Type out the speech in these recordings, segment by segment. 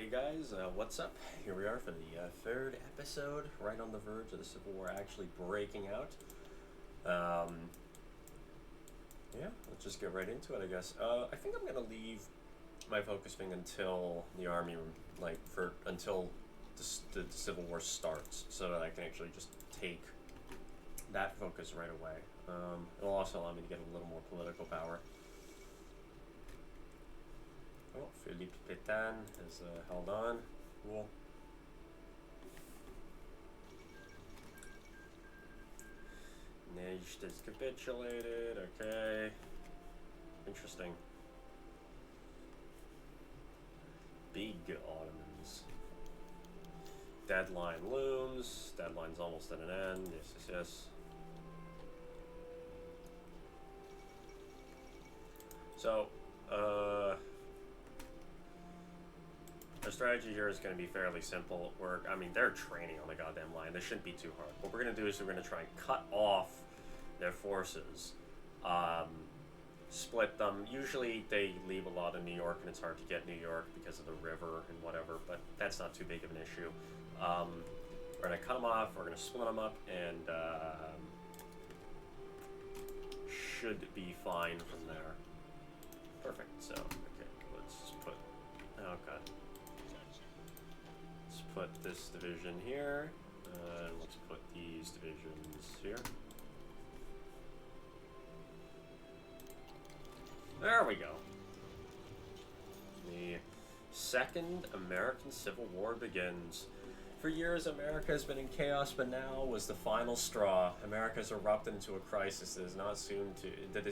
Hey guys, what's up? Here we are for the third episode, right on the verge of the Civil War actually breaking out. Yeah, let's just get right into it, I guess. I think I'm gonna leave my focusing until the army, until the Civil War starts, so that I can actually just take that focus right away. It'll also allow me to get a little more political power. Oh, Philippe Pétain has held on. Cool. Neige has capitulated. Okay. Interesting. Big Ottomans. Deadline looms. Deadline's almost at an end. Yes. So, our strategy here is going to be fairly simple. They're training on the goddamn line. This shouldn't be too hard. What we're going to do is we're going to try and cut off their forces, split them. Usually they leave a lot in New York, and it's hard to get New York because of the river and whatever, but that's not too big of an issue. We're going to cut them off. We're going to split them up, and should be fine from there. Perfect. So, okay, let's just put... Oh, God. Let's put this division here, and let's put these divisions here. There we go. The Second American Civil War begins. For years, America has been in chaos, but now was the final straw. America has erupted into a crisis that is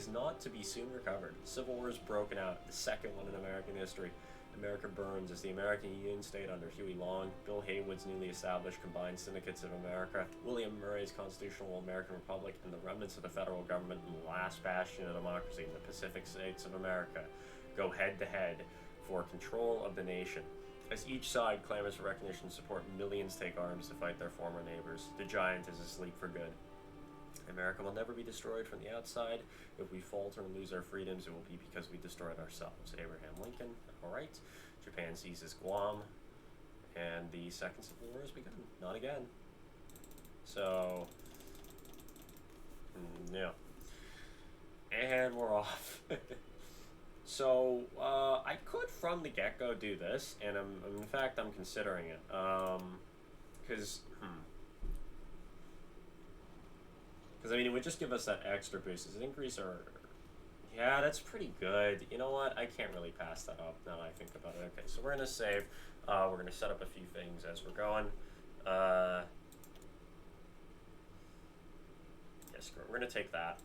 not to be soon recovered. Civil War is broken out, the second one in American history. America burns as the American Union State under Huey Long, Bill Haywood's newly established Combined Syndicates of America, William Murray's Constitutional American Republic, and the remnants of the federal government and the last bastion of democracy in the Pacific States of America go head-to-head for control of the nation. As each side clamors for recognition and support, millions take arms to fight their former neighbors. The giant is asleep for good. America will never be destroyed from the outside. If we falter and lose our freedoms, it will be because we destroyed ourselves. Abraham Lincoln. All right. Japan seizes Guam, and the Second Civil War has begun. Not again. So, yeah. And we're off. So, I could from the get-go do this, and in fact, I'm considering it. Because, I mean, it would just give us that extra boost. Does it increase our... Yeah, that's pretty good. You know what? I can't really pass that up now that I think about it. Okay, so we're going to save. We're going to set up a few things as we're going. Yes, we're going to take that.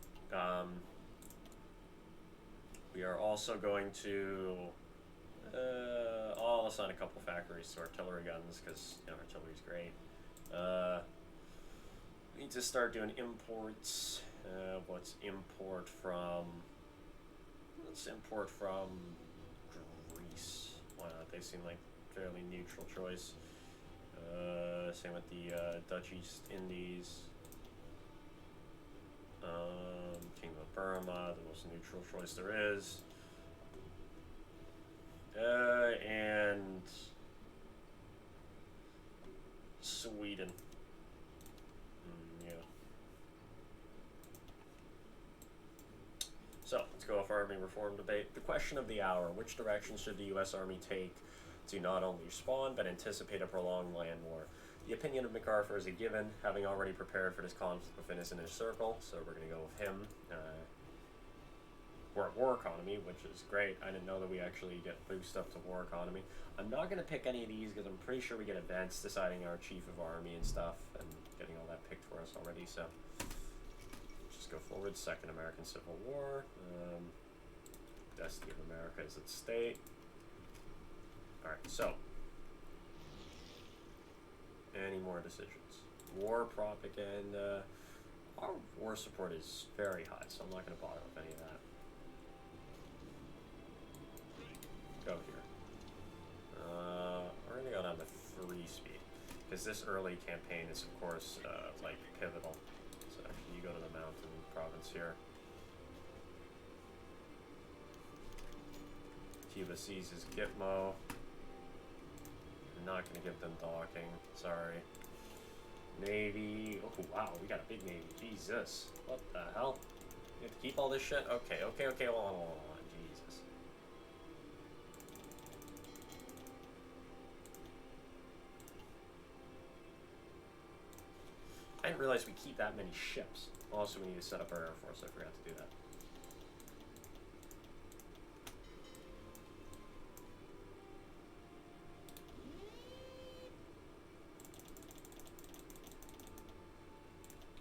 We are also going to assign a couple factories to artillery guns, because artillery's great. We need to start doing imports. Let's import from Greece. Why not? They seem like a fairly neutral choice. Same with the Dutch East Indies. Kingdom of Burma, the most neutral choice there is. And Sweden. Yeah. So, let's go off Army reform debate. The question of the hour: which direction should the U.S. Army take to not only respond, but anticipate a prolonged land war? The opinion of MacArthur is a given, having already prepared for this conflict within his inner circle, so we're going to go with him. We're at war economy, which is great. I didn't know that we actually get boosted up to war economy. I'm not going to pick any of these because I'm pretty sure we get events deciding our chief of army and stuff, and getting all that picked for us already, so let's just go forward. Second American Civil War. Destiny of America is at stake. Alright, so any more decisions? War propaganda. Our war support is very high, so I'm not going to bother with any of that. Go here. We're going to go down to 3 speed, because this early campaign is, of course, pivotal. So actually, you go to the mountain province here. Cuba seizes Gitmo. not going to give them docking. Sorry. Navy. Oh, wow. We got a big Navy. Jesus. What the hell? You have to keep all this shit? Okay, okay, okay. Hold on. Jesus. I didn't realize we keep that many ships. Also, we need to set up our Air Force. I forgot to do that.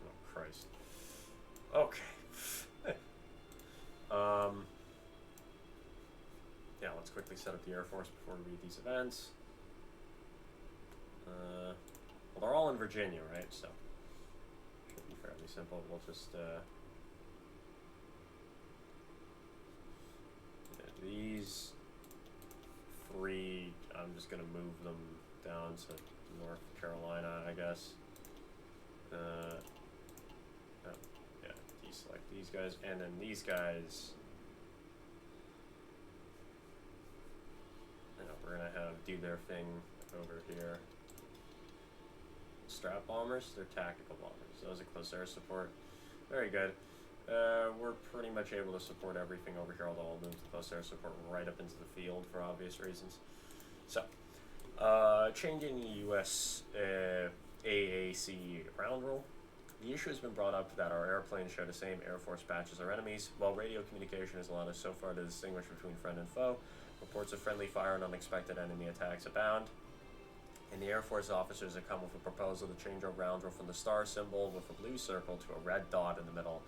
Oh, Christ. Okay. Yeah, let's quickly set up the Air Force before we read these events. Well, they're all in Virginia, right? So, should be fairly simple. We'll just, yeah, these three, I'm just going to move them down to North Carolina, I guess. Oh, yeah, deselect these guys, and then these guys, we're going to have do their thing over here. Strap bombers, they're tactical bombers. Those are close air support. Very good. We're pretty much able to support everything over here, although I'll move the close air support right up into the field for obvious reasons. So, changing the US AAC ground rule. The issue has been brought up that our airplanes share the same Air Force patch as our enemies. While radio communication has allowed us so far to distinguish between friend and foe, reports of friendly fire and unexpected enemy attacks abound. And the Air Force officers have come with a proposal to change our ground rule from the star symbol with a blue circle to a red dot in the middle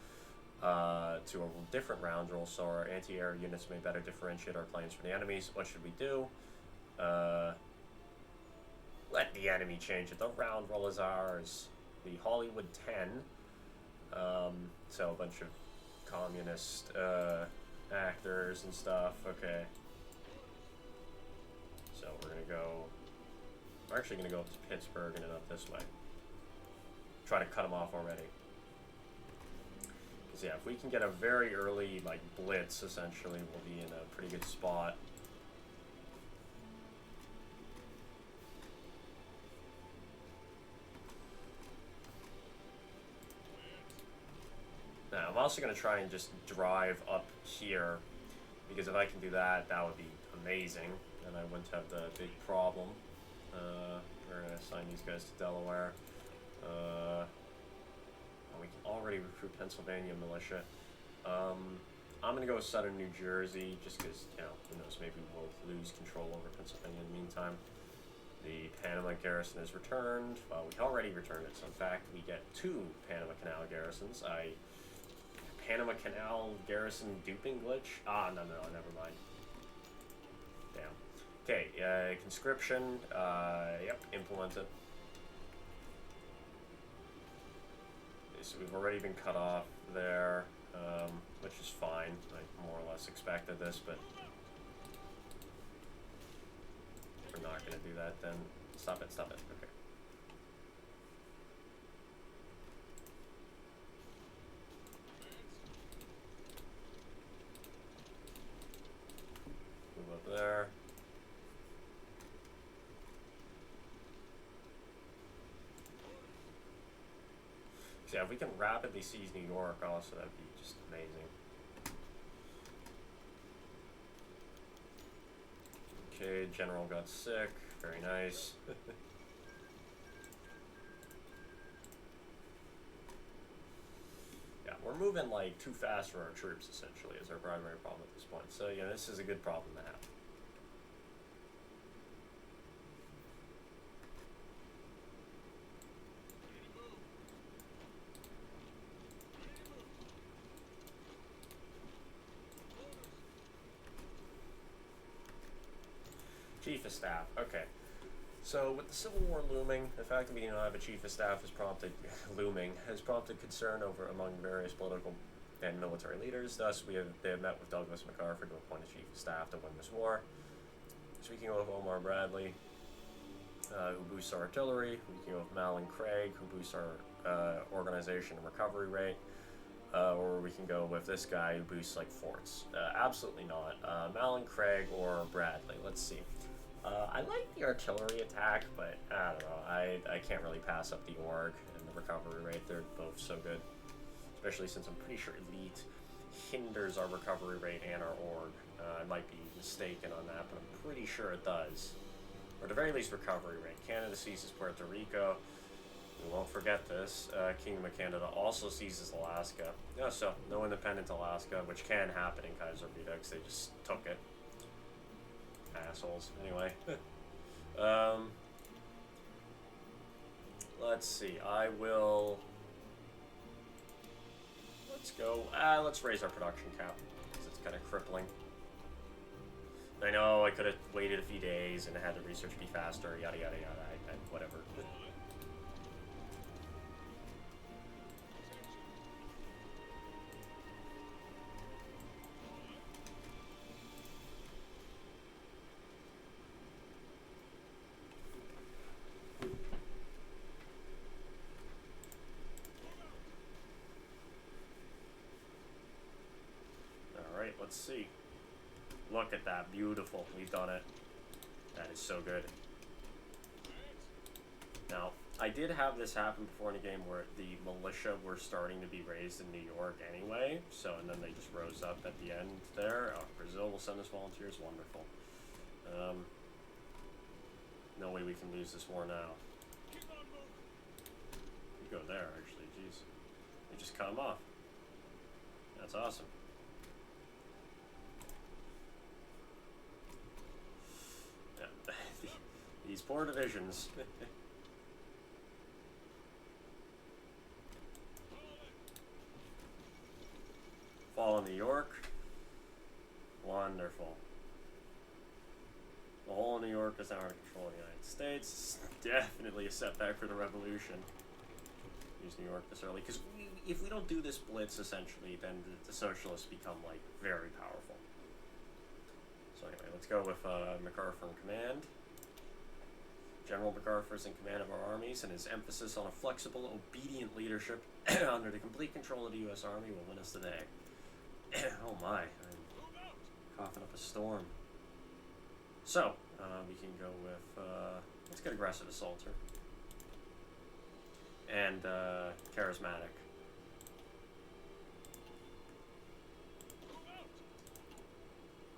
to a different round rule so our anti-air units may better differentiate our planes from the enemies. What should we do? Let the enemy change it. The round rule is ours. The Hollywood 10. So a bunch of communist actors and stuff. Okay. So we're going to go... We're actually going to go up to Pittsburgh and then up this way. Try to cut them off already. Because, yeah, if we can get a very early, like, blitz, essentially, we'll be in a pretty good spot. Now, I'm also going to try and just drive up here. Because if I can do that, that would be amazing. And I wouldn't have the big problem. We're going to assign these guys to Delaware. We can already recruit Pennsylvania militia. I'm going to go with Southern New Jersey, just because, you know, who knows, maybe we'll lose control over Pennsylvania in the meantime. The Panama garrison is returned. Well, we already returned it, so in fact, we get 2 Panama Canal garrisons. Panama Canal garrison duping glitch? Ah, no, never mind. Damn. Okay, conscription, yep, implement it. Okay, so we've already been cut off there, which is fine. I more or less expected this, but we're not going to do that then. Stop it, okay. Move up there. So yeah, if we can rapidly seize New York also, that'd be just amazing. Okay, General got sick. Very nice. Yeah, we're moving like too fast for our troops, essentially, is our primary problem at this point. So, yeah, this is a good problem to have. Chief of Staff. Okay. So with the Civil War looming, the fact that we don't have a Chief of Staff has prompted concern among various political and military leaders. Thus, they have met with Douglas MacArthur to appoint a Chief of Staff to win this war. Speaking of Omar Bradley, who boosts our artillery. We can go with Malin Craig, who boosts our organization and recovery rate. Or we can go with this guy who boosts like forts. Absolutely not. Malin Craig or Bradley. Let's see. I like the artillery attack, but I don't know. I can't really pass up the org and the recovery rate. They're both so good. Especially since I'm pretty sure Elite hinders our recovery rate and our org. I might be mistaken on that, but I'm pretty sure it does. Or at the very least, recovery rate. Canada seizes Puerto Rico. We won't forget this. Kingdom of Canada also seizes Alaska. Yeah, so no independent Alaska, which can happen in Kaiserredux. They just took it. Assholes. Anyway. Let's see. I will... Let's go. Let's raise our production cap, because it's kind of crippling. I know I could have waited a few days and had the research be faster, yada yada yada, whatever. Alright, let's see. Look at that, beautiful. We've done it. That is so good. Now, I did have this happen before in a game where the militia were starting to be raised in New York anyway, so, and then they just rose up at the end there. Oh, Brazil will send us volunteers, wonderful. No way we can lose this war now. You go there, actually, jeez. They just cut them off. That's awesome. These poor divisions. Fall in New York. Wonderful. The whole of New York is now under control of the United States. Definitely a setback for the revolution. Use New York this early. Because if we don't do this blitz, essentially, then the socialists become, like, very powerful. So anyway, let's go with MacArthur in command. General MacArthur is in command of our armies, and his emphasis on a flexible, obedient leadership under the complete control of the U.S. Army will win us the day. Oh my, I'm coughing up a storm. So, we can go with, let's get aggressive assaulter. And, charismatic.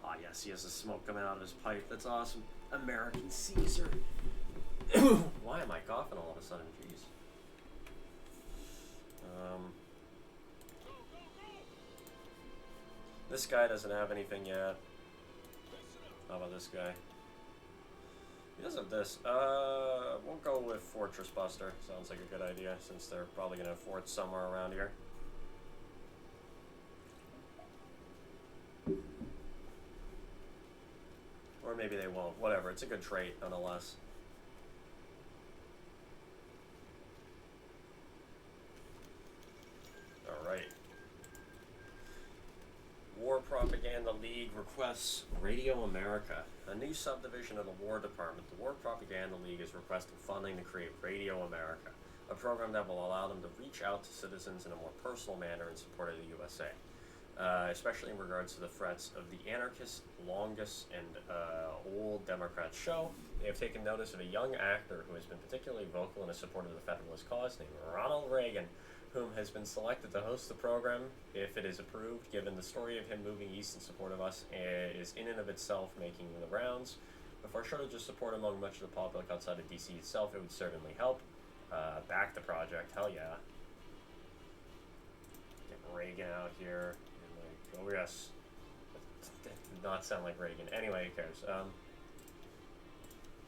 Ah yes, he has the smoke coming out of his pipe, that's awesome. American Caesar. Why am I coughing all of a sudden? Jeez. This guy doesn't have anything yet. How about this guy? He does have this. We'll go with Fortress Buster. Sounds like a good idea, since they're probably going to have forts somewhere around here. Or maybe they won't. Whatever, it's a good trait, nonetheless. Alright. War Propaganda League requests Radio America, a new subdivision of the War Department. The War Propaganda League is requesting funding to create Radio America, a program that will allow them to reach out to citizens in a more personal manner in support of the USA, especially in regards to the threats of the anarchist, longus, and old Democrat show. They have taken notice of a young actor who has been particularly vocal in his support of the Federalist cause, named Ronald Reagan, whom has been selected to host the program if it is approved, given the story of him moving east in support of us is in and of itself making the rounds. If our shortage of support among much of the public outside of DC itself, it would certainly help. Back the project, hell yeah. Get Reagan out here. And like, oh yes. That did not sound like Reagan. Anyway, who cares? Okay,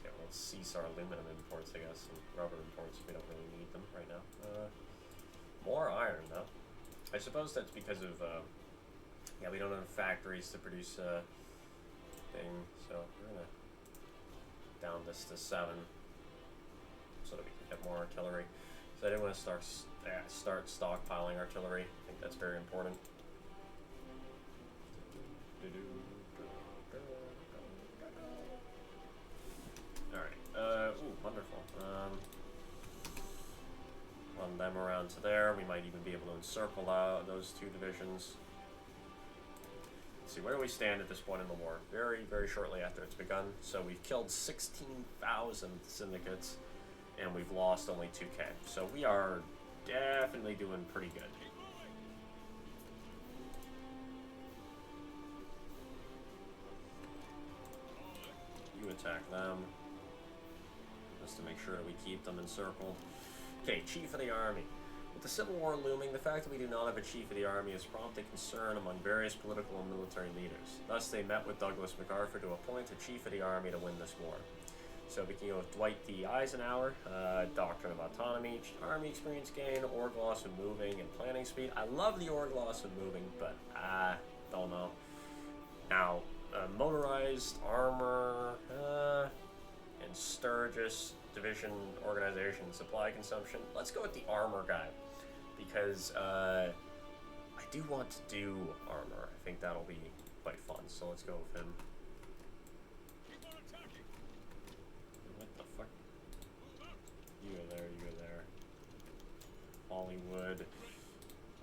well, let's cease our aluminum imports, I guess, and rubber imports if we don't really need them right now. More iron, though. I suppose that's because of, yeah, we don't have factories to produce thing, so we're gonna down this to 7 so that we can get more artillery. So I didn't want to start stockpiling artillery. I think that's very important. Alright, ooh, wonderful. Run them around to there. We might even be able to encircle those 2 divisions. Let's see, where do we stand at this point in the war? Very, very shortly after it's begun. So we've killed 16,000 syndicates, and we've lost only 2K. So we are definitely doing pretty good. You attack them, just to make sure that we keep them encircled. Okay, Chief of the Army. With the Civil War looming, the fact that we do not have a Chief of the Army has prompted concern among various political and military leaders. Thus, they met with Douglas MacArthur to appoint a Chief of the Army to win this war. So we can go with Dwight D. Eisenhower, Doctrine of Autonomy, Army Experience Gain, Org Loss and Moving, and Planning Speed. I love the Org Loss and Moving, but I don't know. Now, Motorized Armor, and Sturgis Division Organization Supply Consumption. Let's go with the Armor guy, because I do want to do Armor. I think that'll be quite fun, so let's go with him. What the fuck? You go there, you go there. Hollywood.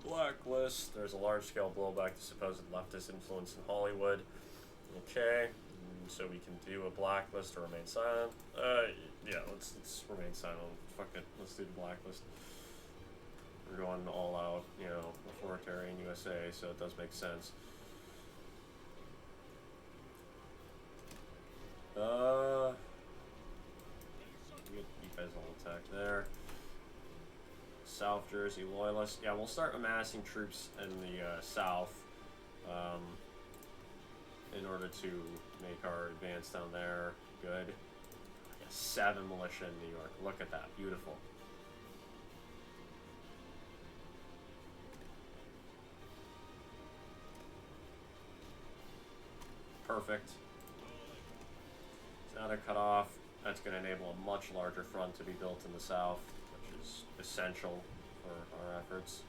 Blacklist. There's a large-scale blowback to supposed leftist influence in Hollywood. Okay, so we can do a blacklist or remain silent. Yeah, let's remain silent. Fuck it, let's do the blacklist. We're going all out, you know, authoritarian USA, so it does make sense. You guys all attack there. South Jersey Loyalists. Yeah, we'll start amassing troops in the south in order to make our advance down there good. Yeah, 7 militia in New York. Look at that. Beautiful. Perfect. So now they're cut off. That's going to enable a much larger front to be built in the south, which is essential for our efforts.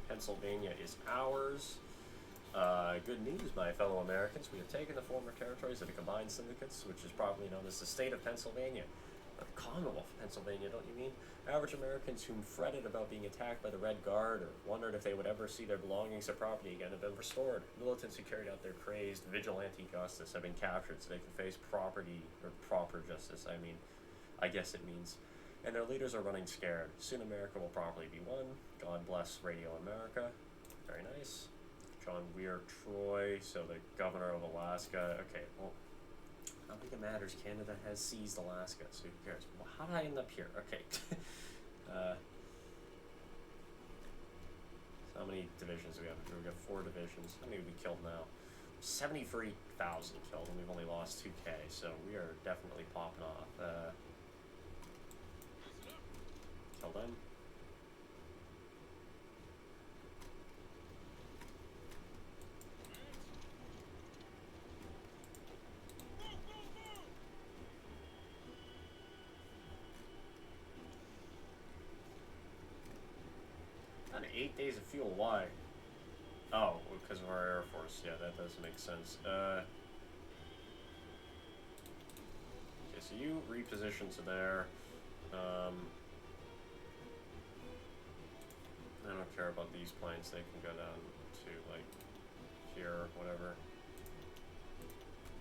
Pennsylvania is ours. Good news, my fellow Americans. We have taken the former territories of the combined syndicates, which is probably known as the state of Pennsylvania. Or the Commonwealth of Pennsylvania, don't you mean? Average Americans whom fretted about being attacked by the Red Guard or wondered if they would ever see their belongings or property again have been restored. Militants who carried out their crazed vigilante justice have been captured so they can face property or proper justice. I guess it means. And their leaders are running scared. Soon America will properly be won. God bless Radio America. Very nice. John Weir Troy, so the governor of Alaska. Okay, well, I don't think it matters. Canada has seized Alaska, so who cares? Well, how did I end up here? Okay. So how many divisions do we have? We got 4 divisions. How many have we killed now? 73,000 killed, and we've only lost 2K, so we are definitely popping off. Kill them. On 8 days of fuel, why? Oh, because of our Air Force. Yeah, that does make sense. Okay, so you reposition to there. I don't care about these planes. They can go down to, like, here or whatever.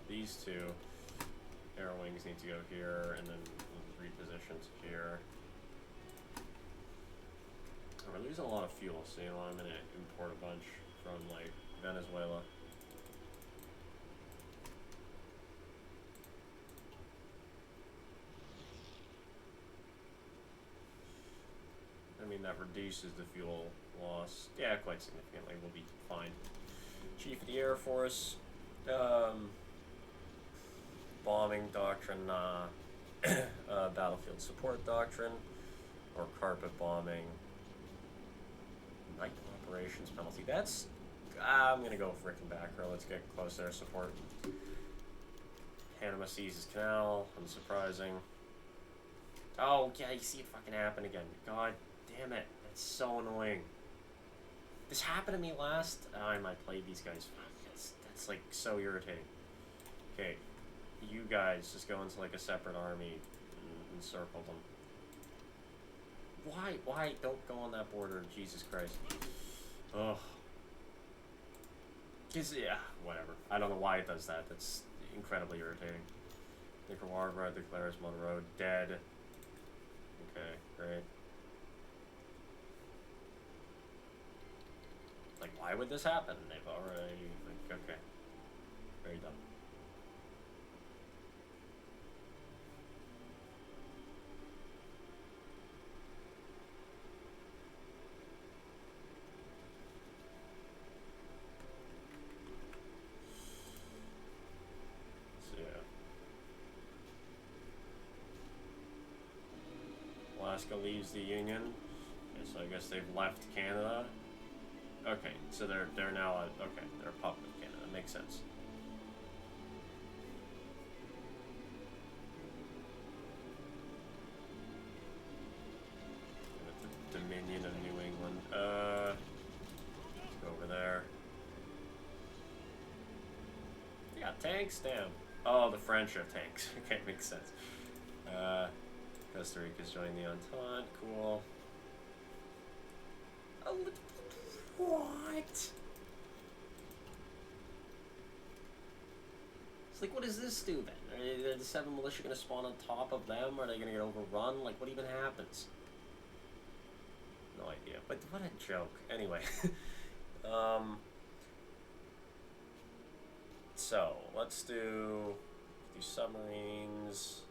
These 2 air wings need to go here, and then reposition to here. We're losing a lot of fuel, so, you know, I'm going to import a bunch from, like, Venezuela. I mean, that reduces the fuel loss. Yeah, quite significantly. We'll be fine. Chief of the Air Force. Bombing doctrine. Battlefield support doctrine. Or carpet bombing. Night operations penalty. That's... I'm going to go frickin' back row. Let's get close air support. Panama seizes canal. Unsurprising. Oh, yeah, you see it fucking happen again. God damn it. That's so annoying. This happened to me last time I played these guys. That's like so irritating. Okay, you guys just go into like a separate army and encircle them. Why? Don't go on that border, Jesus Christ. Ugh. Yeah, whatever. I don't know why it does that. That's incredibly irritating. Nicaragua declares Monroe dead. Okay, great. Like, why would this happen? They've already... Like, okay. Very dumb. So, yeah. Alaska leaves the Union. Okay, so I guess they've left Canada. Okay, so they're now okay, they're a puppet of Canada. Makes sense. With the Dominion of New England. Let's go over there. Yeah, tanks. Damn. Oh, the French are tanks. Okay, makes sense. Costa Rica's joined the Entente. Cool. Oh, what? It's like, what does this do then? Are the 7 militia going to spawn on top of them? Are they going to get overrun? Like, what even happens? No idea. But what a joke. Anyway. So, let's do submarines.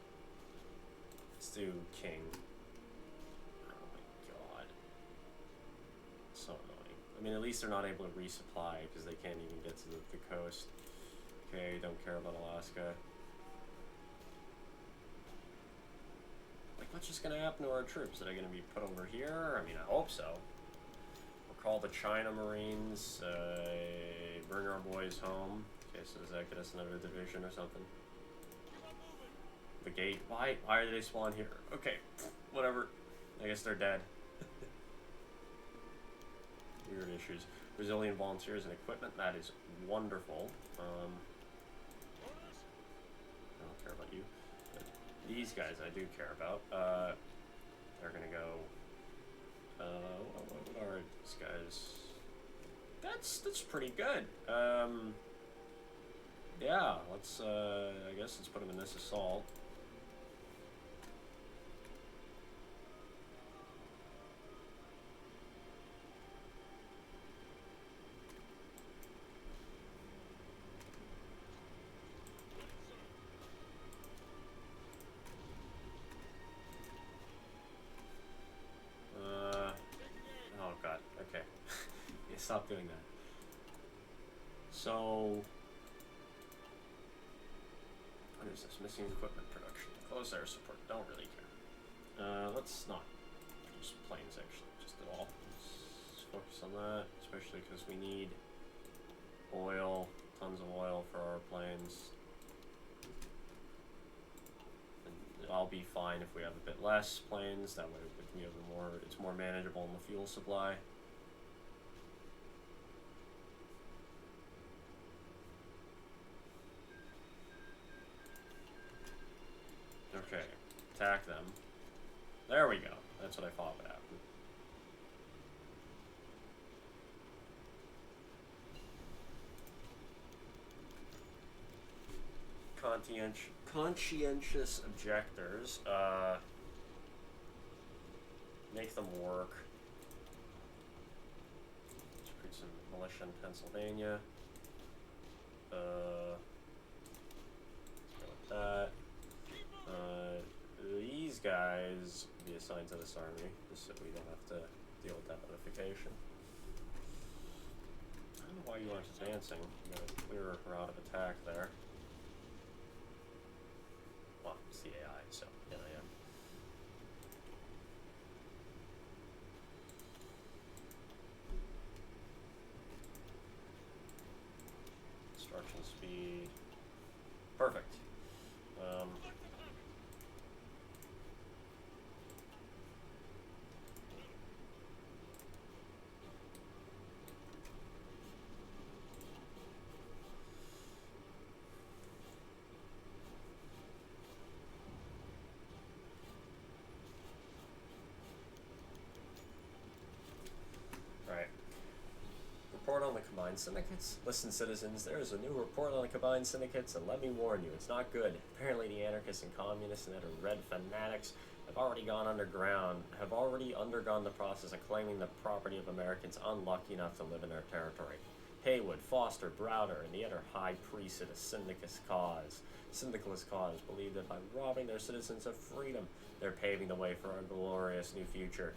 Let's do King. Oh my god. So annoying. I mean, at least they're not able to resupply because they can't even get to the coast. Okay, don't care about Alaska. Like, what's just gonna happen to our troops? Are they gonna be put over here? I mean, I hope so. We'll call the China Marines, bring our boys home. Okay, so does that get us another division or something? The gate. Why did they spawn here? Okay, whatever. I guess they're dead. Weird issues. Brazilian volunteers and equipment. That is wonderful. I don't care about you. But these guys I do care about. They're gonna go. What are these guys? That's pretty good. Yeah. Let's. I guess let's put them in this assault. Oh god, okay. Yeah, stop doing that. So, what is this? Missing equipment production. Close air support. Don't really care. Let's not produce planes actually, just at all. Let's focus on that, especially because we need oil, tons of oil for our planes. And I'll be fine if we have a bit less planes. That way, we have it's more manageable in the fuel supply. Okay, attack them. There we go. That's what I thought would happen. Conscientious objectors. Make them work. Let's create some militia in Pennsylvania. Let's go with that. These guys be assigned to this army, just so we don't have to deal with that notification. I don't know why you aren't advancing. You got a clear route of attack there. Well, it's the AI, so yeah, I am. Construction speed. Perfect. combined syndicates? Listen, citizens, there is a new report on the combined syndicates, and let me warn you, it's not good. Apparently the anarchists and communists and other red fanatics have already undergone the process of claiming the property of Americans unlucky enough to live in their territory. Haywood, Foster, Browder, and the other high priests of the syndicalist cause believe that by robbing their citizens of freedom, they're paving the way for a glorious new future.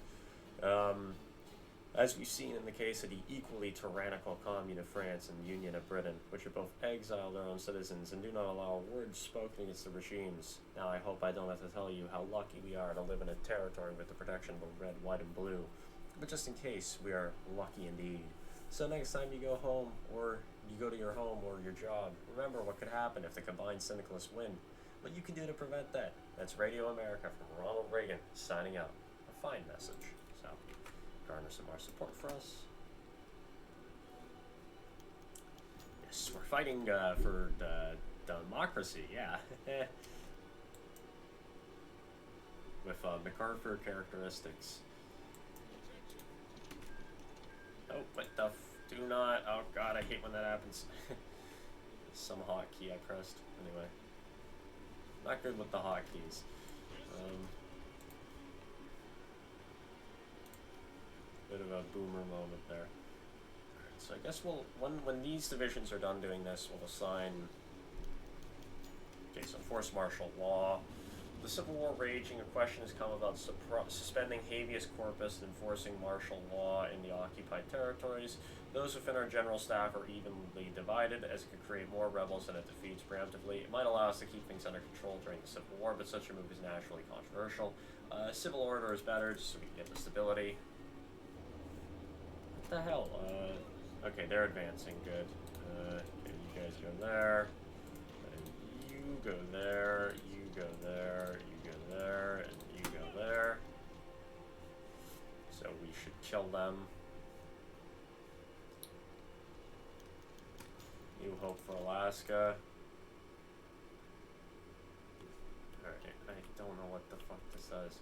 As we've seen in the case of the equally tyrannical Commune of France and Union of Britain, which have both exiled their own citizens and do not allow a word spoken against the regimes. Now I hope I don't have to tell you how lucky we are to live in a territory with the protection of red, white, and blue. But just in case, we are lucky indeed. So next time you go home, or you go to your home or your job, remember what could happen if the combined syndicalists win. What you can do to prevent that. That's Radio America from Ronald Reagan, signing out. A fine message. So, garner some more support for us. Yes, we're fighting for democracy, yeah. With MacArthur characteristics. Oh, what the do not. Oh god, I hate when that happens. Some hotkey I pressed. Anyway. Not good with the hotkeys. Bit of a boomer moment there. Alright, so I guess we'll, when these divisions are done doing this, we'll assign... Okay, so force martial law. The Civil War raging, a question has come about suspending habeas corpus and enforcing martial law in the occupied territories. Those within our general staff are evenly divided, as it could create more rebels than it defeats preemptively. It might allow us to keep things under control during the Civil War, but such a move is naturally controversial. Civil order is better, just so we can get the stability. What the hell? Okay, they're advancing, good. Okay, you guys go there. And you go there, you go there, you go there, and you go there. So we should kill them. New Hope for Alaska. Alright, I don't know what the fuck this does.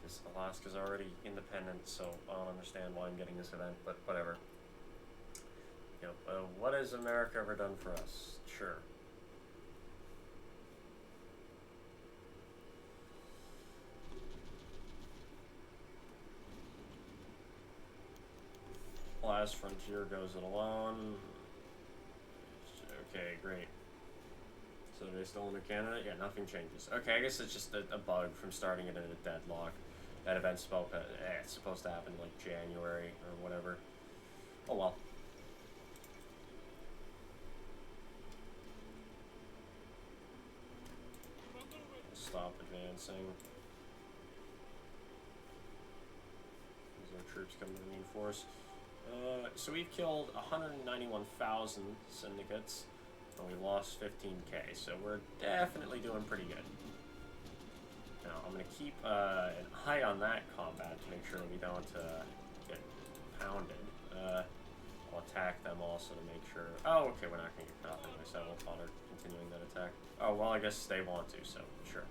Because Alaska's already independent, so I don't understand why I'm getting this event, but whatever. You know, what has America ever done for us? Sure. Last Frontier goes it alone. Okay, great. So are they still under Canada? Yeah, nothing changes. Okay, I guess it's just a bug from starting it in a deadlock. That event's supposed to happen like January or whatever. Oh well. Stop advancing. These are troops coming to reinforce. So we've killed 191,000 syndicates, and we lost 15k, so we're definitely doing pretty good. Now, I'm going to keep an eye on that combat to make sure we don't get pounded. I'll attack them also to make sure... Oh, okay, we're not going to get cut off anyway, so I won't bother continuing that attack. Oh, well, I guess they want to, so sure.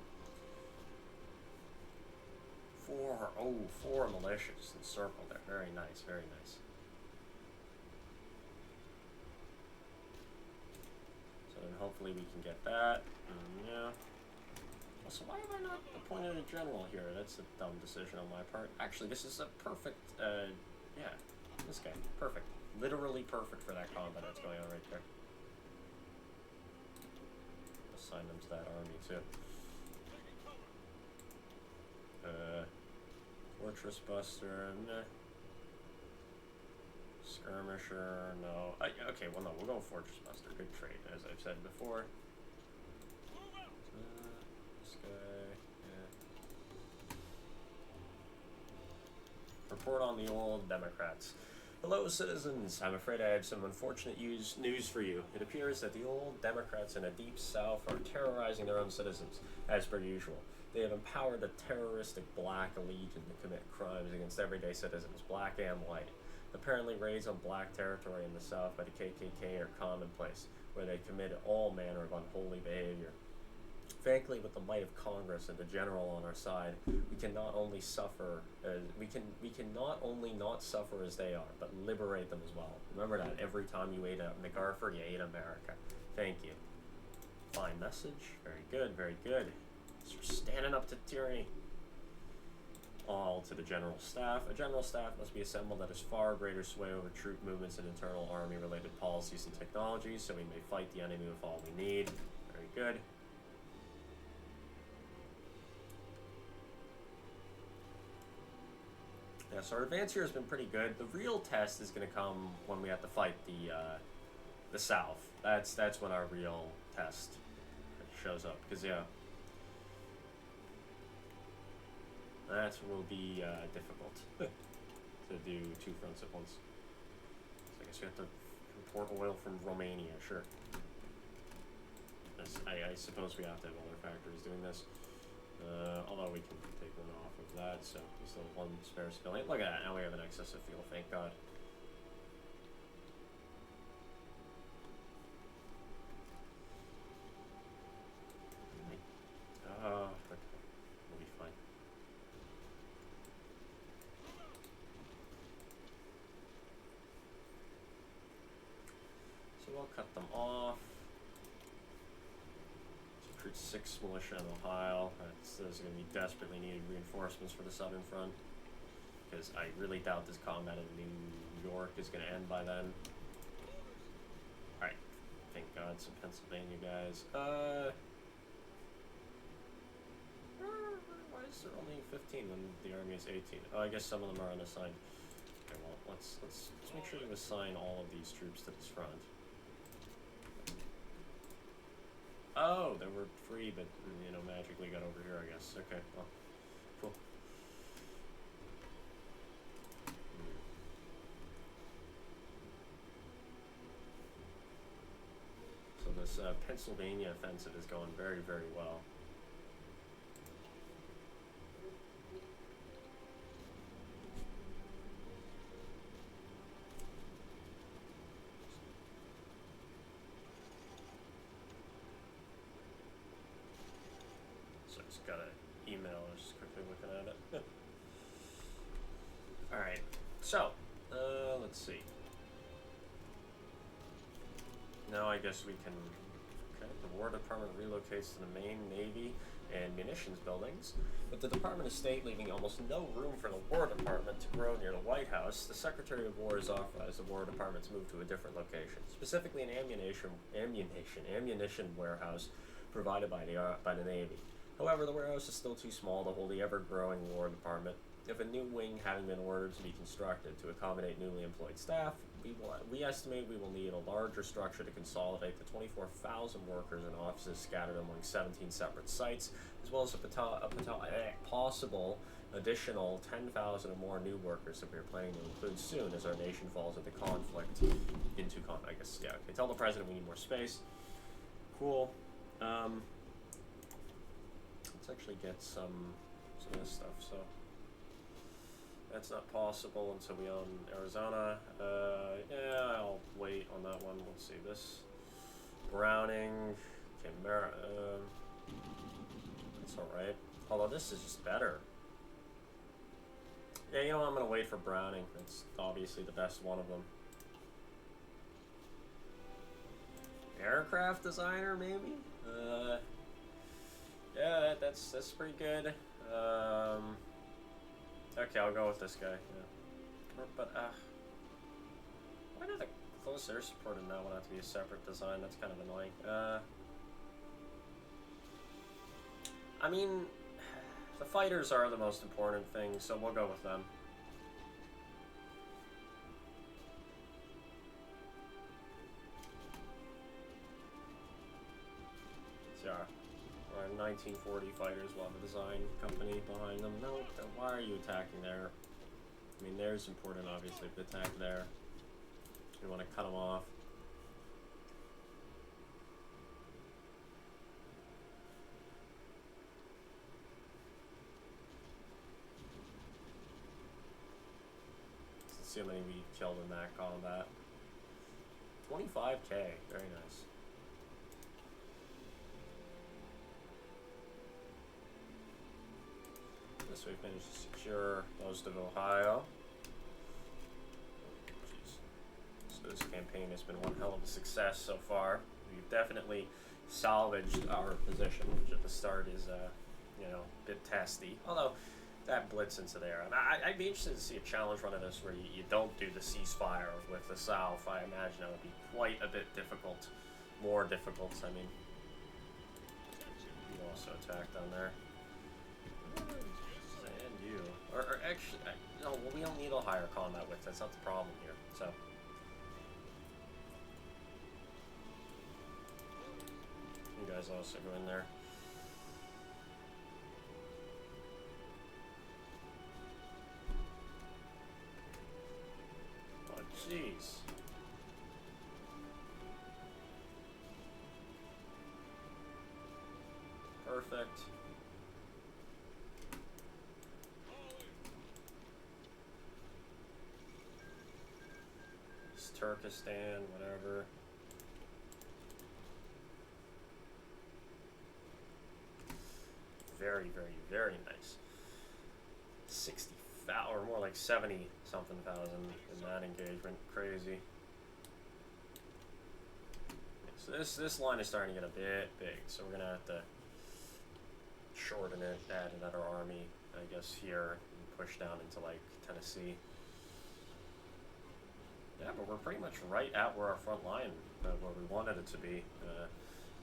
Four militias encircled there. Very nice, very nice. And hopefully we can get that. Yeah. So why have I not appointed a general here? That's a dumb decision on my part. Actually, this is a perfect, yeah, this guy. Perfect. Literally perfect for that combat that's going on right there. Assign them to that army, too. Fortress Buster, nah. Skirmisher, no. Okay, well, no, we'll go Fortress Buster. Good trade, as I've said before. This guy, yeah. Report on the old Democrats. Hello, citizens. I'm afraid I have some unfortunate news for you. It appears that the old Democrats in the Deep South are terrorizing their own citizens, as per usual. They have empowered the terroristic Black Legion to commit crimes against everyday citizens, black and white. Apparently, raids on black territory in the South by the KKK are commonplace, where they commit all manner of unholy behavior. frankly, with the might of Congress and the general on our side, we can not only suffer, we can not only not suffer as they are, but liberate them as well. Remember that every time you ate a MacArthur, you ate America. Thank you. Fine message. Very good. Very good. So we're standing up to tyranny. All to the general staff. A general staff must be assembled that has far greater sway over troop movements and internal army-related policies and technologies, so we may fight the enemy with all we need. Very good. Yeah, so our advance here has been pretty good. The real test is going to come when we have to fight the South. That's when our real test shows up. Because yeah, that will be difficult to do two fronts at once. So I guess we have to import oil from Romania. Sure. I suppose we have to have other factories doing this. Although we can take one off of that, so we still have one spare civilian. Look at that, now we have an excess of fuel, thank God. Okay, we'll be fine. So we'll cut them off. Recruit 6 militia in Ohio. Those are going to be desperately needed reinforcements for the southern front, because I really doubt this combat in New York is going to end by then. Alright, thank God, some Pennsylvania guys. Why is there only 15 when the army is 18? Oh, I guess some of them are unassigned. Okay, well, let's make sure to assign all of these troops to this front. Oh, they were free, but, you know, magically got over here, I guess. Okay, well, cool. So this Pennsylvania offensive is going very, very well. Got an email, I was just quickly looking at it. Alright, so, let's see. Now I guess we can, okay, the War Department relocates to the main Navy and munitions buildings. With the Department of State leaving almost no room for the War Department to grow near the White House, the Secretary of War has authorized the War Department to move to a different location, specifically an ammunition warehouse provided by the Navy. However, the warehouse is still too small to hold the ever-growing War Department. If a new wing having been ordered to be constructed to accommodate newly employed staff, we estimate we will need a larger structure to consolidate the 24,000 workers and offices scattered among 17 separate sites, as well as a possible additional 10,000 or more new workers that we are planning to include soon as our nation falls into conflict. I guess, yeah, okay. Tell the president we need more space. Cool. Let's actually get some of this stuff, so that's not possible until we own Arizona. Yeah, I'll wait on that one. Let's see, this Browning, okay, that's alright, although this is just better. Yeah, you know what, I'm gonna wait for Browning. It's obviously the best one of them. Aircraft designer, maybe? Yeah, that's pretty good. Okay, I'll go with this guy. Yeah. But why did the close air support in that one have to be a separate design? That's kind of annoying. I mean, the fighters are the most important thing, so we'll go with them. So, our 1940 fighters will have a design company behind them. No, why are you attacking there? I mean, there's important, obviously, but attack there. You want to cut them off. Let's see how many we killed in that combat. 25k, very nice. so we've managed to secure most of Ohio. Jeez. So this campaign has been one hell of a success so far. We've definitely salvaged our position, which at the start is, you know, a bit testy. Although, that blitz into there. And I'd be interested to see a challenge run of this where you don't do the ceasefire with the South. I imagine it would be quite a bit difficult. More difficult, I mean. You also attack down there. And you. Or actually, no, well, we don't need a higher combat width. That's not the problem here. So. You guys also go in there. Oh, jeez. Perfect. It's Turkestan, whatever. Very, very, very nice. 60,000, or more like 70 something thousand in that engagement. Crazy. So this line is starting to get a bit big, so we're gonna have to shorten it, add another army, I guess, here, and push down into like Tennessee. Yeah, but we're pretty much right at where our front line, where we wanted it to be,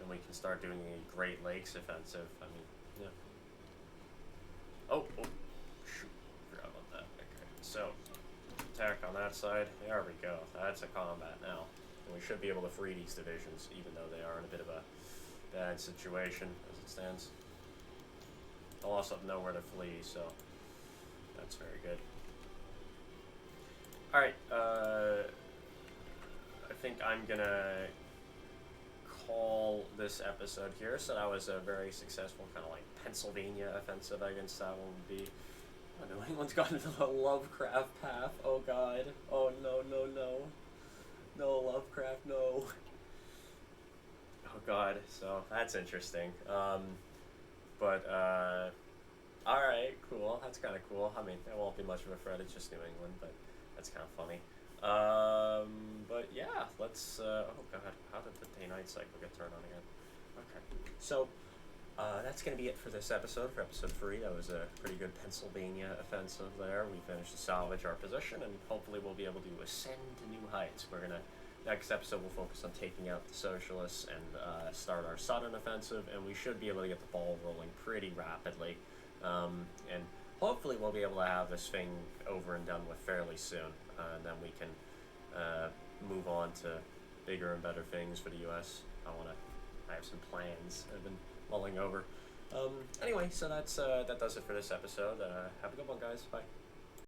and we can start doing a Great Lakes offensive. I mean, yeah. Oh, shoot, forgot about that. Okay, so attack on that side. There we go. That's a combat now. And we should be able to free these divisions, even though they are in a bit of a bad situation as it stands. They'll also have nowhere to flee, so that's very good. Alright, I think I'm gonna call this episode here. So that was a very successful kind of like Pennsylvania offensive. I guess that one would be. I don't know, anyone's gone into the Lovecraft path. Oh god. Oh no, no, no. No, Lovecraft, no. Oh god, so that's interesting. Alright, cool. That's kind of cool. I mean, it won't be much of a threat, it's just New England, but that's kind of funny. But yeah, let's, oh god, how did the day-night cycle get turned on again? Okay, so, that's going to be it for this episode, for episode 3. That was a pretty good Pennsylvania offensive there. We managed to salvage our position, and hopefully we'll be able to ascend to new heights. We're going to, next episode we'll focus on taking out the Socialists and start our southern offensive, and we should be able to get the ball rolling pretty rapidly. And hopefully we'll be able to have this thing over and done with fairly soon, and then we can move on to bigger and better things for the U.S. I have some plans I've been mulling over. Anyway, so that does it for this episode. Have a good one, guys. Bye.